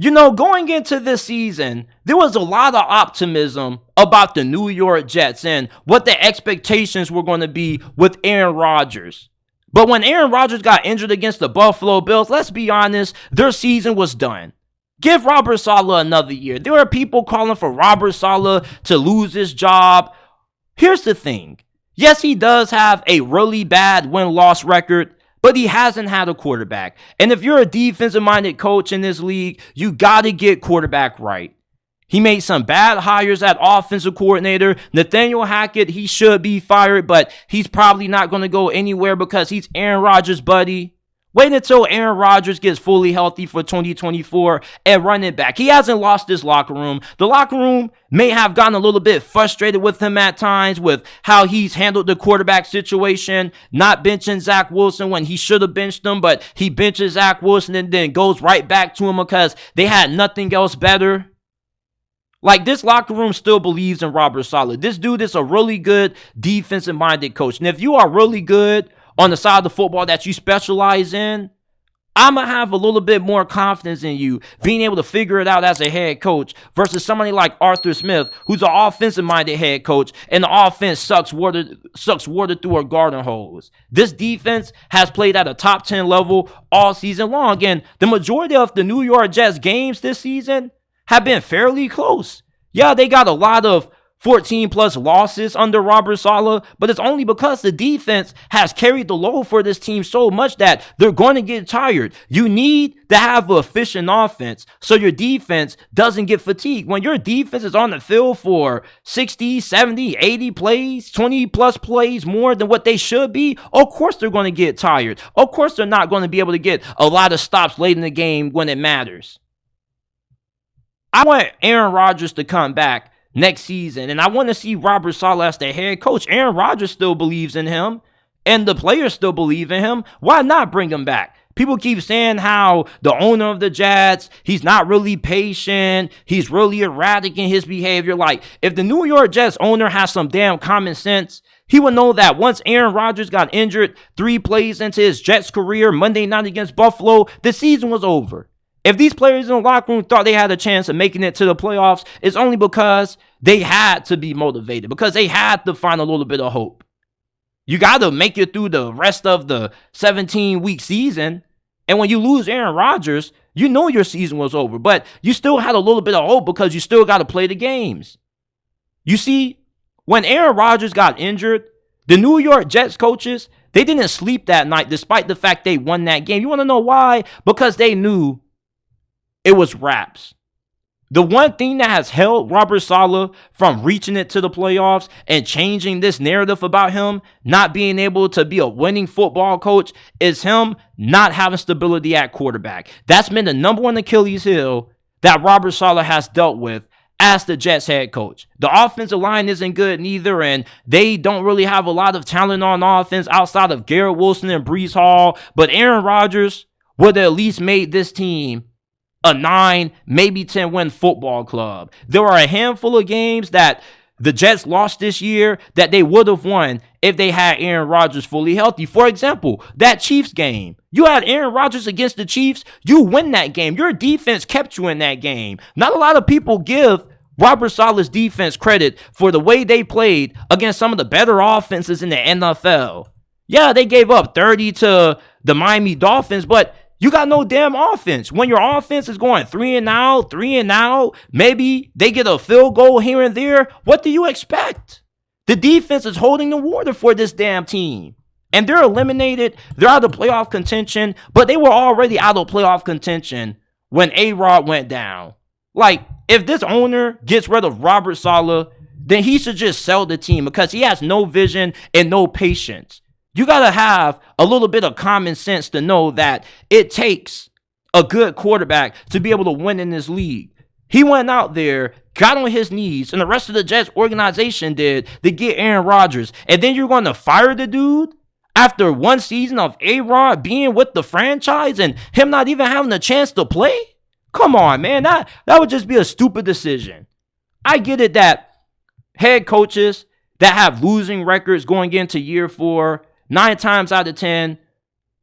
Going into this season, there was a lot of optimism about the New York Jets and what the expectations were going to be with Aaron Rodgers. But when Aaron Rodgers got injured against the Buffalo Bills, let's be honest, their season was done. Give Robert Saleh another year. There are people calling for Robert Saleh to lose his job. Here's the thing. Yes, he does have a really bad win-loss record, but he hasn't had a quarterback. And if you're a defensive-minded coach in this league, you got to get quarterback right. He made some bad hires at offensive coordinator. Nathaniel Hackett, he should be fired, but he's probably not going to go anywhere because he's Aaron Rodgers' buddy. Wait until Aaron Rodgers gets fully healthy for 2024 and run it back. He hasn't lost his locker room. The locker room may have gotten a little bit frustrated with him at times with how he's handled the quarterback situation, not benching Zach Wilson when he should have benched him, but he benches Zach Wilson and then goes right back to him because they had nothing else better. Like, this locker room still believes in Robert Saleh. This dude is a really good defensive-minded coach. And if you are really good on the side of the football that you specialize in, I'm going to have a little bit more confidence in you being able to figure it out as a head coach versus somebody like Arthur Smith, who's an offensive-minded head coach, and the offense sucks water through a garden hose. This defense has played at a top 10 level all season long, and the majority of the New York Jets games this season have been fairly close. Yeah, they got a lot of 14-plus losses under Robert Saleh, but it's only because the defense has carried the load for this team so much that they're going to get tired. You need to have an efficient offense so your defense doesn't get fatigued. When your defense is on the field for 60, 70, 80 plays, 20-plus plays more than what they should be, of course they're going to get tired. Of course they're not going to be able to get a lot of stops late in the game when it matters. I want Aaron Rodgers to come back next season, and I want to see Robert Saleh as the head coach. Aaron Rodgers still believes in him, and the players still believe in him. Why not bring him back? People keep saying how the owner of the Jets, he's not really patient, he's really erratic in his behavior. Like, if the New York Jets owner has some damn common sense, he would know that once Aaron Rodgers got injured 3 plays into his Jets career Monday night against Buffalo, the season was over. If these players in the locker room thought they had a chance of making it to the playoffs, it's only because they had to be motivated, because they had to find a little bit of hope. You got to make it through the rest of the 17-week season, and when you lose Aaron Rodgers, you know your season was over, but you still had a little bit of hope because you still got to play the games. You see, when Aaron Rodgers got injured, the New York Jets coaches, they didn't sleep that night despite the fact they won that game. You want to know why? Because they knew it was wraps. The one thing that has held Robert Saleh from reaching it to the playoffs and changing this narrative about him not being able to be a winning football coach is him not having stability at quarterback. That's been the number one Achilles heel that Robert Saleh has dealt with as the Jets head coach. The offensive line isn't good neither, and they don't really have a lot of talent on offense outside of Garrett Wilson and Breece Hall, but Aaron Rodgers would have at least made this team a 9, maybe 10 win football club. There are a handful of games that the Jets lost this year that they would have won if they had Aaron Rodgers fully healthy. For example, that Chiefs game. You had Aaron Rodgers against the Chiefs. You win that game. Your defense kept you in that game. Not a lot of people give Robert Saleh's defense credit for the way they played against some of the better offenses in the NFL. Yeah, they gave up 30 to the Miami Dolphins, but you got no damn offense. When your offense is going 3-and-out, maybe they get a field goal here and there. What do you expect? The defense is holding the water for this damn team. And they're eliminated. They're out of playoff contention, but they were already out of playoff contention when A-Rod went down. Like, if this owner gets rid of Robert Saleh, then he should just sell the team because he has no vision and no patience. You got to have a little bit of common sense to know that it takes a good quarterback to be able to win in this league. He went out there, got on his knees, and the rest of the Jets organization did to get Aaron Rodgers. And then you're going to fire the dude after one season of A-Rod being with the franchise and him not even having a chance to play? Come on, man. That would just be a stupid decision. I get it that head coaches that have losing records going into year 4, 9 times out of 10,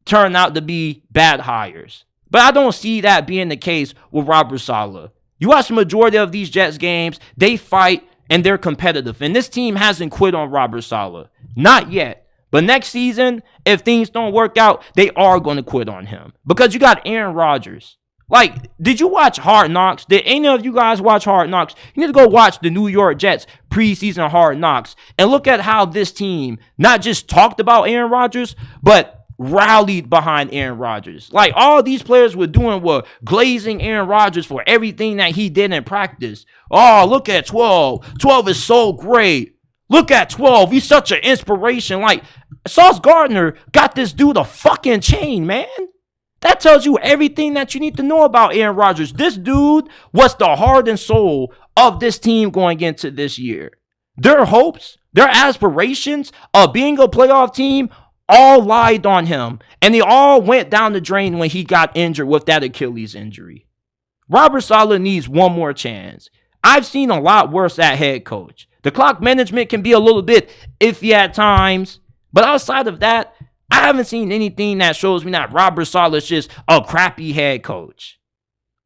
turn out to be bad hires. But I don't see that being the case with Robert Saleh. You watch the majority of these Jets games, they fight and they're competitive. And this team hasn't quit on Robert Saleh. Not yet. But next season, if things don't work out, they are going to quit on him. Because you got Aaron Rodgers. Like, did you watch Hard Knocks? Did any of you guys watch Hard Knocks? You need to go watch the New York Jets preseason Hard Knocks and look at how this team not just talked about Aaron Rodgers, but rallied behind Aaron Rodgers. Like, all these players were doing were glazing Aaron Rodgers for everything that he did in practice. Oh, look at 12. 12 is so great. Look at 12. He's such an inspiration. Like, Sauce Gardner got this dude a fucking chain, man. That tells you everything that you need to know about Aaron Rodgers. This dude was the heart and soul of this team going into this year. Their hopes, their aspirations of being a playoff team all lied on him, and they all went down the drain when he got injured with that Achilles injury. Robert Saleh needs one more chance. I've seen a lot worse at head coach. The clock management can be a little bit iffy at times, but outside of that, I haven't seen anything that shows me that Robert Saleh is just a crappy head coach.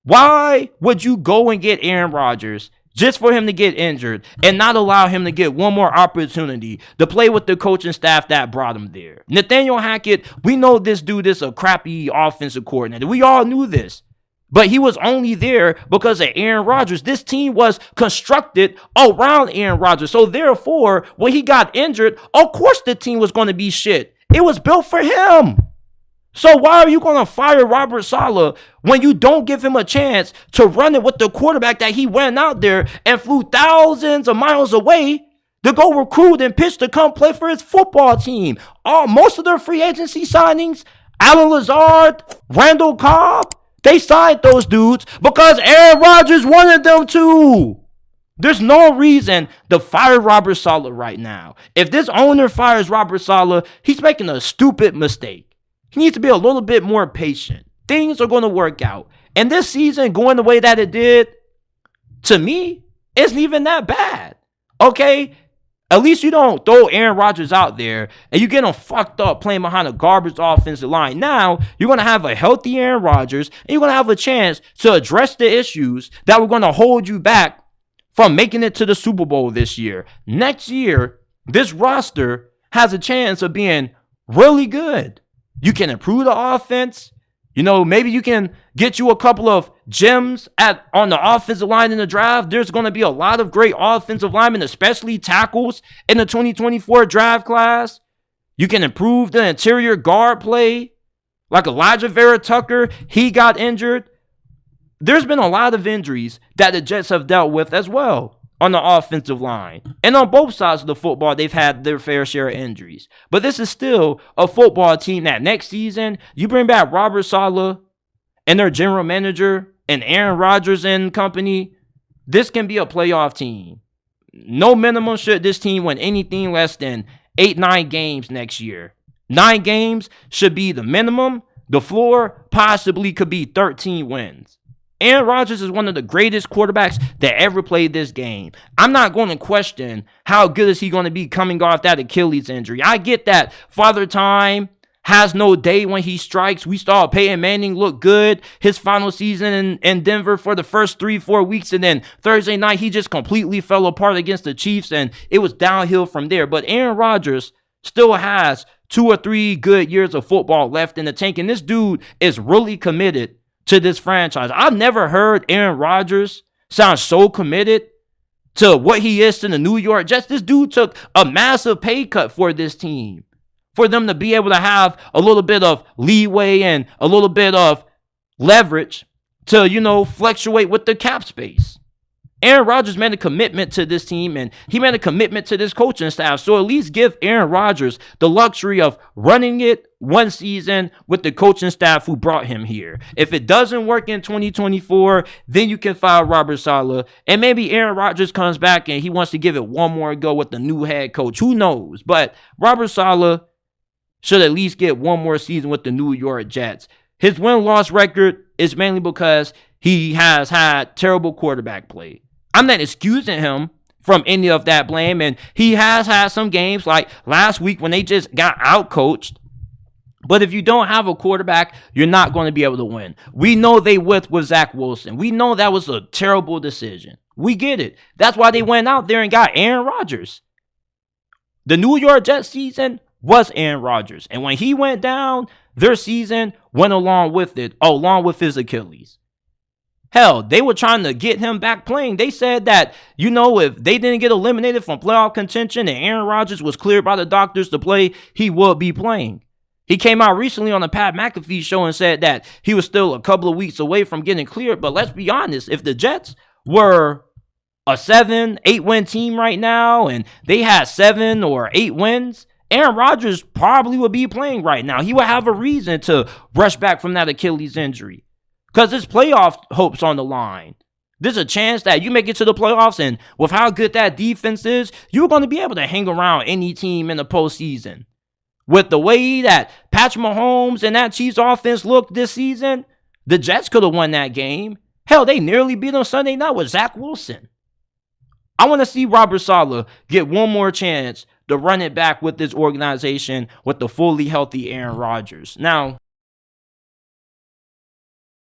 Why would you go and get Aaron Rodgers just for him to get injured and not allow him to get one more opportunity to play with the coaching staff that brought him there? Nathaniel Hackett, we know this dude is a crappy offensive coordinator. We all knew this. But he was only there because of Aaron Rodgers. This team was constructed around Aaron Rodgers. So therefore, when he got injured, of course the team was going to be shit. It was built for him. So why are you going to fire Robert Saleh when you don't give him a chance to run it with the quarterback that he went out there and flew thousands of miles away to go recruit and pitch to come play for his football team? Most of their free agency signings, Alan Lazard, Randall Cobb, they signed those dudes because Aaron Rodgers wanted them to. There's no reason to fire Robert Saleh right now. If this owner fires Robert Saleh, he's making a stupid mistake. He needs to be a little bit more patient. Things are going to work out. And this season going the way that it did, to me, isn't even that bad. Okay? At least you don't throw Aaron Rodgers out there and you get him fucked up playing behind a garbage offensive line. Now, you're going to have a healthy Aaron Rodgers and you're going to have a chance to address the issues that were going to hold you back from making it to the Super Bowl this year. Next year, this roster has a chance of being really good. You can improve the offense. You know, maybe you can get you a couple of gems on the offensive line in the draft. There's going to be a lot of great offensive linemen, especially tackles in the 2024 draft class. You can improve the interior guard play. Like Elijah Vera Tucker, he got injured. There's been a lot of injuries that the Jets have dealt with as well on the offensive line. And on both sides of the football, they've had their fair share of injuries. But this is still a football team that next season, you bring back Robert Saleh and their general manager and Aaron Rodgers and company, this can be a playoff team. No minimum should this team win anything less than 8-9 games next year. 9 games should be the minimum. The floor possibly could be 13 wins. Aaron Rodgers is one of the greatest quarterbacks that ever played this game. I'm not going to question how good is he going to be coming off that Achilles injury. I get that Father Time has no day when he strikes. We saw Peyton Manning look good his final season in Denver for the first 3-4 weeks. And then Thursday night, he just completely fell apart against the Chiefs. And it was downhill from there. But Aaron Rodgers still has 2 or 3 good years of football left in the tank. And this dude is really committed to this franchise. I've never heard Aaron Rodgers sound so committed to what he is to the New York Jets. This dude took a massive pay cut for this team, for them to be able to have a little bit of leeway and a little bit of leverage to, fluctuate with the cap space. Aaron Rodgers made a commitment to this team, and he made a commitment to this coaching staff. So at least give Aaron Rodgers the luxury of running it one season with the coaching staff who brought him here. If it doesn't work in 2024, then you can fire Robert Saleh, and maybe Aaron Rodgers comes back and he wants to give it one more go with the new head coach. Who knows? But Robert Saleh should at least get one more season with the New York Jets. His win-loss record is mainly because he has had terrible quarterback play. I'm not excusing him from any of that blame, and he has had some games like last week when they just got outcoached But if you don't have a quarterback, you're not going to be able to win. We know they with Zach Wilson. We know that was a terrible decision. We get it. That's why they went out there and got Aaron Rodgers. The New York Jets season was Aaron Rodgers. And when he went down, their season went along with it, along with his Achilles. Hell, they were trying to get him back playing. They said that, if they didn't get eliminated from playoff contention and Aaron Rodgers was cleared by the doctors to play, he would be playing. He came out recently on the Pat McAfee show and said that he was still a couple of weeks away from getting cleared. But let's be honest, if the Jets were a 7-8 win team right now and they had 7 or 8 wins, Aaron Rodgers probably would be playing right now. He would have a reason to rush back from that Achilles injury because his playoff hopes on the line. There's a chance that you make it to the playoffs, and with how good that defense is, you're going to be able to hang around any team in the postseason. With the way that Patrick Mahomes and that Chiefs offense looked this season, the Jets could have won that game. Hell, they nearly beat them Sunday night with Zach Wilson. I want to see Robert Saleh get one more chance to run it back with this organization with the fully healthy Aaron Rodgers. Now,